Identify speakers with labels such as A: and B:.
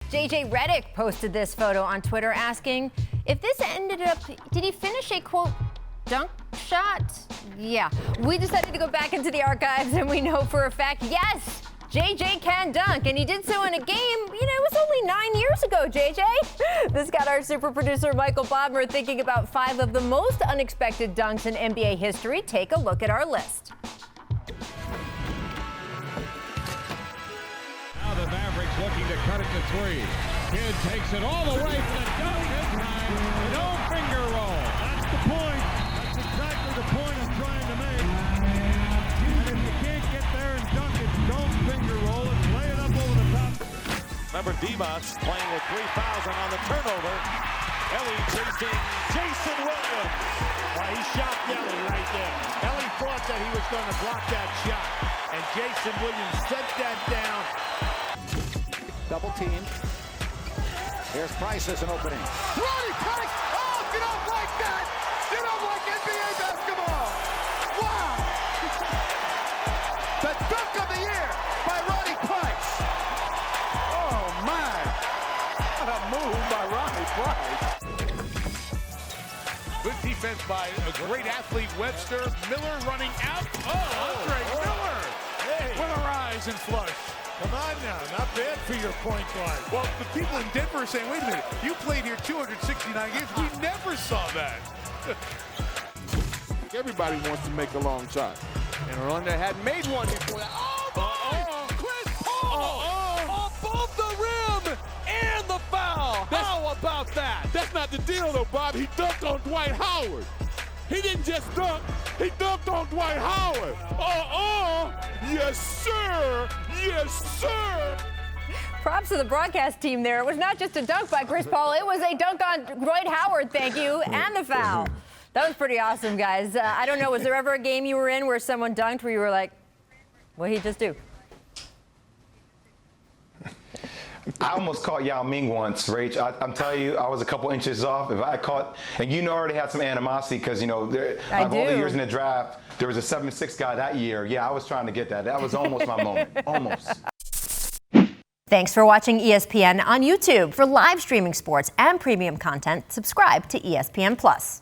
A: JJ Redick posted this photo on Twitter asking if this ended up, did he finish a quote dunk shot? Yeah, we decided to go back into the archives and we know for a fact, yes, JJ can dunk, and he did so in a game, it was only 9 years ago, JJ. This got our super producer Michael Bodmer thinking about 5 of the most unexpected dunks in NBA history. Take a look at our list.
B: Now the Mavericks looking to cut it to 3. Kidd takes it all the way for the dunk this time. No finger roll. That's the point. That's exactly the point I'm trying to make. And if you can't get there and dunk it, don't finger roll it. Lay it up over the top.
C: Remember, Dimas playing with 3 fouls and on the turnover. Ellie chasing Jason Williams.
D: He shocked Ellie right there. Ellie thought that he was going to block that shot, and Jason Williams set that down.
C: Double team. Here's Price as an opening.
D: Ronnie Price! Oh, get up like that! Get up like NBA basketball! Wow! The dunk of the year by Ronnie Price. Oh, my. What a move by Ronnie Price.
E: Good defense by a great athlete, Webster. Miller running out. Andre Miller with a rise and flush.
D: Come on now, not bad for your point guard.
E: Well, the people in Denver are saying, wait a minute, you played here 269 games. We never saw that.
F: Everybody wants to make a long shot. And Ronnie hadn't made one before.
E: Chris Paul! Above the rim and the foul. How about that?
F: That's not the deal, though, Bob. He dunked on Dwight Howard. He didn't just dunk. He dunked on Dwight Howard. Yes, sir. Yes, sir.
A: Props to the broadcast team there. It was not just a dunk by Chris Paul. It was a dunk on Dwight Howard, thank you, and the foul. That was pretty awesome, guys. I don't know, was there ever a game you were in where someone dunked where you were like, what'd he just do?
G: I almost caught Yao Ming once, Rach. I'm telling you, I was a couple inches off. If I caught, and I already had some animosity because, all the years in the draft, there was a 7'6" guy that year. Yeah, I was trying to get that. That was almost my moment. Almost.
A: Thanks for watching ESPN on YouTube. For live streaming sports and premium content, subscribe to ESPN+.